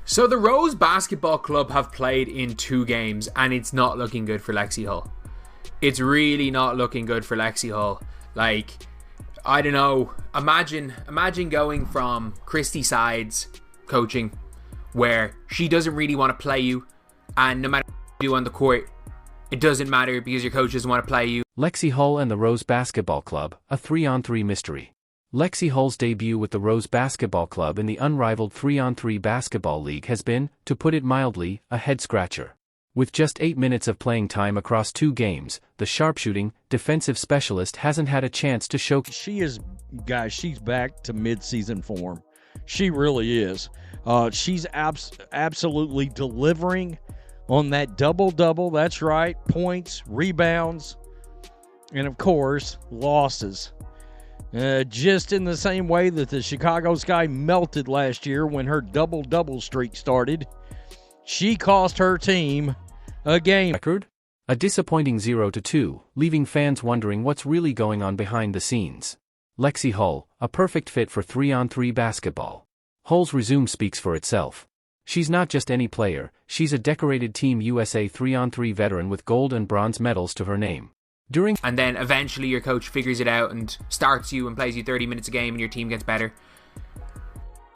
So the Rose Basketball Club have played in 2 games and it's not looking good for Lexie Hull. It's really not looking good for Lexie Hull. Like, I don't know. Imagine going from Christy Sides coaching where she doesn't really want to play you, and no matter what you do on the court, it doesn't matter because your coach doesn't want to play you. Lexie Hull and the Rose Basketball Club, a 3-on-3 mystery. Lexie Hull's debut with the Rose Basketball Club in the unrivaled 3-on-3 basketball league has been, to put it mildly, a head-scratcher. With just 8 minutes of playing time across 2 games, the sharpshooting, defensive specialist hasn't had a chance to show. She's back to mid-season form. She really is. She's absolutely delivering on that double-double. That's right, points, rebounds, and of course, losses. Just in the same way that the Chicago Sky melted last year when her double-double streak started, she cost her team a game. Record? A disappointing 0-2, leaving fans wondering what's really going on behind the scenes. Lexie Hull, a perfect fit for 3-on-3 basketball. Hull's resume speaks for itself. She's not just any player, she's a decorated Team USA 3-on-3 veteran with gold and bronze medals to her name. And then eventually your coach figures it out and starts you and plays you 30 minutes a game and your team gets better.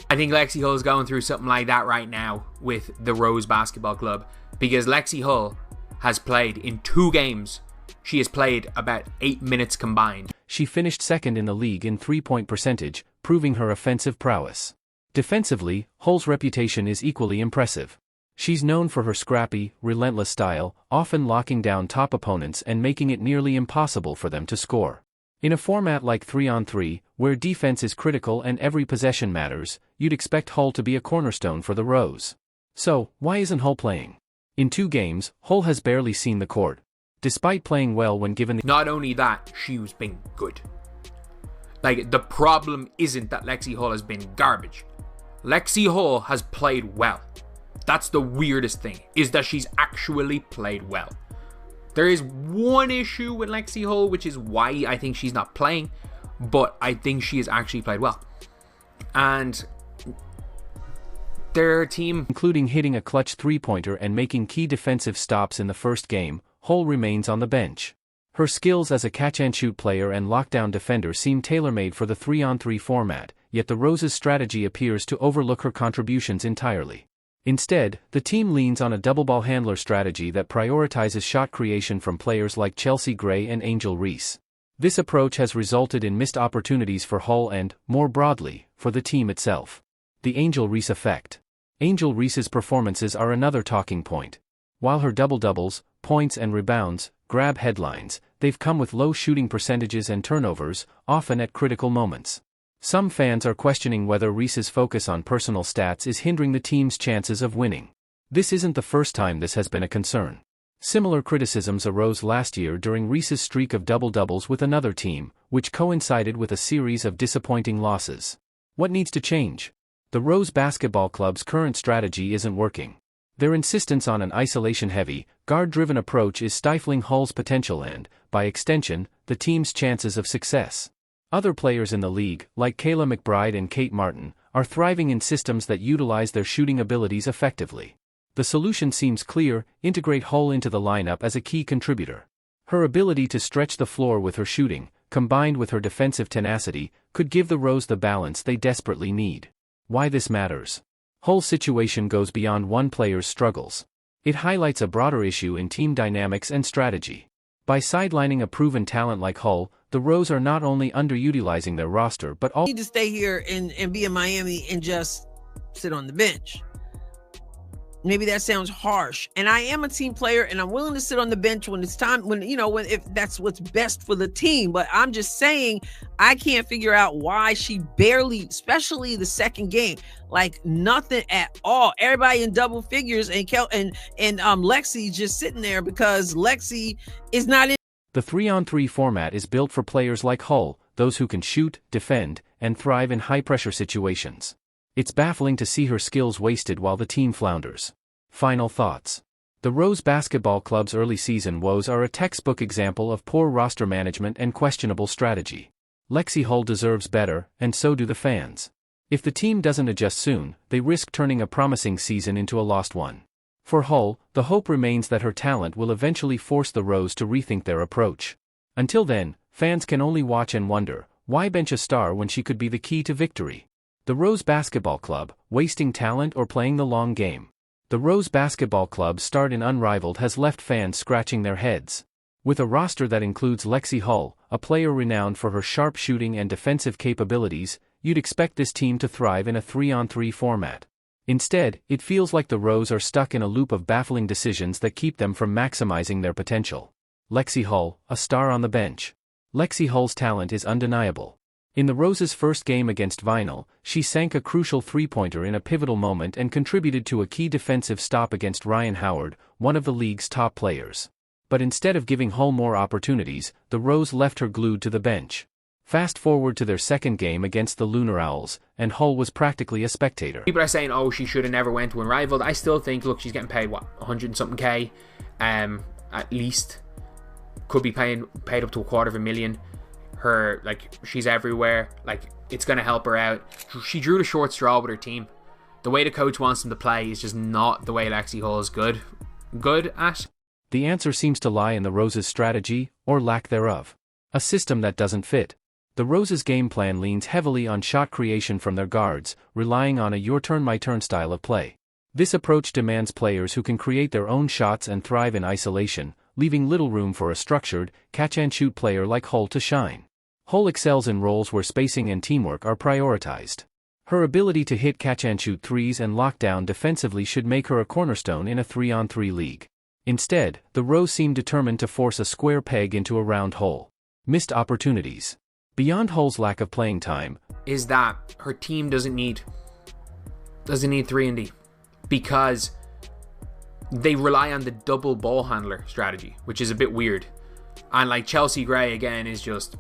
I think Lexie Hull is going through something like that right now with the Rose Basketball Club, because Lexie Hull has played in 2 games. She has played about 8 minutes combined. She finished second in the league in 3-point percentage, proving her offensive prowess. Defensively, Hull's reputation is equally impressive. She's known for her scrappy, relentless style, often locking down top opponents and making it nearly impossible for them to score. In a format like 3-on-3, where defense is critical and every possession matters, you'd expect Hull to be a cornerstone for the Rose. So, why isn't Hull playing? In 2 games, Hull has barely seen the court. Despite playing well when given the... Not only that, she's been good. Like, the problem isn't that Lexie Hull has been garbage. Lexie Hull has played well. That's the weirdest thing, is that she's actually played well. There is one issue with Lexie Hull, which is why I think she's not playing, but I think she has actually played well. And their team, including hitting a clutch 3-pointer and making key defensive stops in the first game, Hull remains on the bench. Her skills as a catch-and-shoot player and lockdown defender seem tailor-made for the 3-on-3 format, yet the Rose's strategy appears to overlook her contributions entirely. Instead, the team leans on a double-ball handler strategy that prioritizes shot creation from players like Chelsea Gray and Angel Reese. This approach has resulted in missed opportunities for Hull and, more broadly, for the team itself. The Angel Reese effect. Angel Reese's performances are another talking point. While her double-doubles, points and rebounds grab headlines, they've come with low shooting percentages and turnovers, often at critical moments. Some fans are questioning whether Reese's focus on personal stats is hindering the team's chances of winning. This isn't the first time this has been a concern. Similar criticisms arose last year during Reese's streak of double-doubles with another team, which coincided with a series of disappointing losses. What needs to change? The Rose Basketball Club's current strategy isn't working. Their insistence on an isolation-heavy, guard-driven approach is stifling Hull's potential and, by extension, the team's chances of success. Other players in the league, like Kayla McBride and Kate Martin, are thriving in systems that utilize their shooting abilities effectively. The solution seems clear: integrate Hull into the lineup as a key contributor. Her ability to stretch the floor with her shooting, combined with her defensive tenacity, could give the Rose the balance they desperately need. Why this matters? Hull's situation goes beyond one player's struggles. It highlights a broader issue in team dynamics and strategy. By sidelining a proven talent like Hull, the Rose are not only underutilizing their roster but also need to stay here and be in Miami and just sit on the bench. Maybe that sounds harsh, and I am a team player and I'm willing to sit on the bench when it's time, when if that's what's best for the team. But I'm just saying, I can't figure out why she barely, especially the second game, like nothing at all. Everybody in double figures, and Lexie just sitting there because Lexie is not in. The 3-on-3 format is built for players like Hull, those who can shoot, defend, and thrive in high-pressure situations. It's baffling to see her skills wasted while the team flounders. Final thoughts. The Rose Basketball Club's early season woes are a textbook example of poor roster management and questionable strategy. Lexie Hull deserves better, and so do the fans. If the team doesn't adjust soon, they risk turning a promising season into a lost one. For Hull, the hope remains that her talent will eventually force the Rose to rethink their approach. Until then, fans can only watch and wonder, why bench a star when she could be the key to victory? The Rose Basketball Club, wasting talent or playing the long game? The Rose Basketball Club's start in Unrivaled has left fans scratching their heads. With a roster that includes Lexie Hull, a player renowned for her sharp shooting and defensive capabilities, you'd expect this team to thrive in a 3-on-3 format. Instead, it feels like the Rose are stuck in a loop of baffling decisions that keep them from maximizing their potential. Lexie Hull, a star on the bench. Lexie Hull's talent is undeniable. In the Rose's first game against Vinyl, she sank a crucial three-pointer in a pivotal moment and contributed to a key defensive stop against Ryan Howard, one of the league's top players. But instead of giving Hull more opportunities, the Rose left her glued to the bench. Fast forward to their second game against the Lunar Owls, and Hull was practically a spectator. People are saying, oh, she should have never went to Unrivaled. I still think, look, she's getting paid, what, 100 and something K? At least. Could be paid up to $250,000. Her, like, she's everywhere. Like, it's going to help her out. She drew the short straw with her team. The way the coach wants them to play is just not the way Lexie Hull is good at. The answer seems to lie in the Rose's strategy, or lack thereof. A system that doesn't fit. The Rose's game plan leans heavily on shot creation from their guards, relying on a your-turn-my-turn style of play. This approach demands players who can create their own shots and thrive in isolation, leaving little room for a structured, catch-and-shoot player like Hull to shine. Hull excels in roles where spacing and teamwork are prioritized. Her ability to hit catch-and-shoot threes and lock down defensively should make her a cornerstone in a 3-on-3 league. Instead, the Rose seem determined to force a square peg into a round hole. Missed opportunities. Beyond Hull's lack of playing time, is that her team doesn't need 3-and-D because they rely on the double ball handler strategy, which is a bit weird. And like Chelsea Gray again is just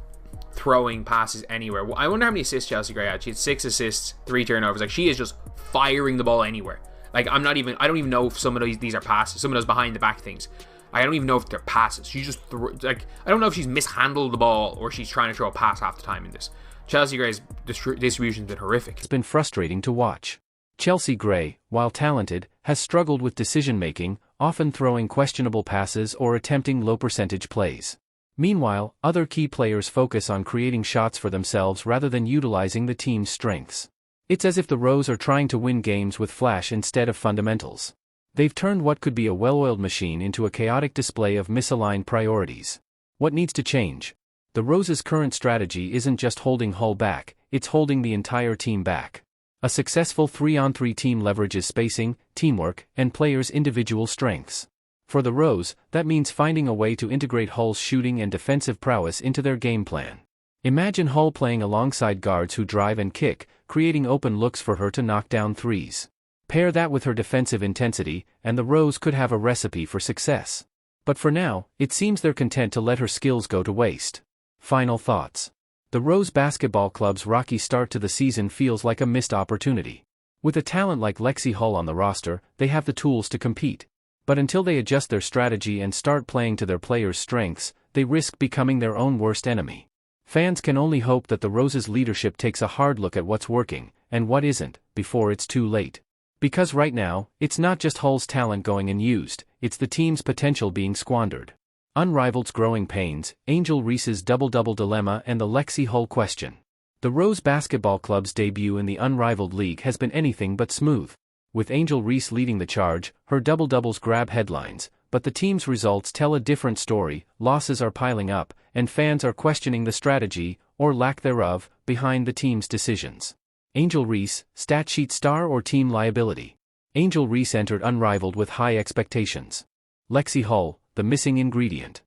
throwing passes anywhere. I wonder how many assists Chelsea Gray had. She had 6 assists, 3 turnovers. Like, she is just firing the ball anywhere. Like, I don't even know if some of these are passes. Some of those behind the back things, I don't even know if they're passes. She just I don't know if she's mishandled the ball or she's trying to throw a pass half the time in this. Chelsea Gray's distribution's been horrific. It's been frustrating to watch. Chelsea Gray, while talented, has struggled with decision-making, often throwing questionable passes or attempting low-percentage plays. Meanwhile, other key players focus on creating shots for themselves rather than utilizing the team's strengths. It's as if the Rose are trying to win games with flash instead of fundamentals. They've turned what could be a well-oiled machine into a chaotic display of misaligned priorities. What needs to change? The Rose's current strategy isn't just holding Hull back, it's holding the entire team back. A successful 3-on-3 team leverages spacing, teamwork, and players' individual strengths. For the Rose, that means finding a way to integrate Hull's shooting and defensive prowess into their game plan. Imagine Hull playing alongside guards who drive and kick, creating open looks for her to knock down threes. Pair that with her defensive intensity, and the Rose could have a recipe for success. But for now, it seems they're content to let her skills go to waste. Final thoughts. The Rose Basketball Club's rocky start to the season feels like a missed opportunity. With a talent like Lexie Hull on the roster, they have the tools to compete. But until they adjust their strategy and start playing to their players' strengths, they risk becoming their own worst enemy. Fans can only hope that the Rose's leadership takes a hard look at what's working, and what isn't, before it's too late. Because right now, it's not just Hull's talent going unused, it's the team's potential being squandered. Unrivaled's growing pains, Angel Reese's double-double dilemma and the Lexie Hull question. The Rose Basketball Club's debut in the Unrivaled League has been anything but smooth. With Angel Reese leading the charge, her double-doubles grab headlines, but the team's results tell a different story. Losses are piling up, and fans are questioning the strategy, or lack thereof, behind the team's decisions. Angel Reese, stat sheet star or team liability? Angel Reese entered Unrivaled with high expectations. Lexie Hull, the missing ingredient.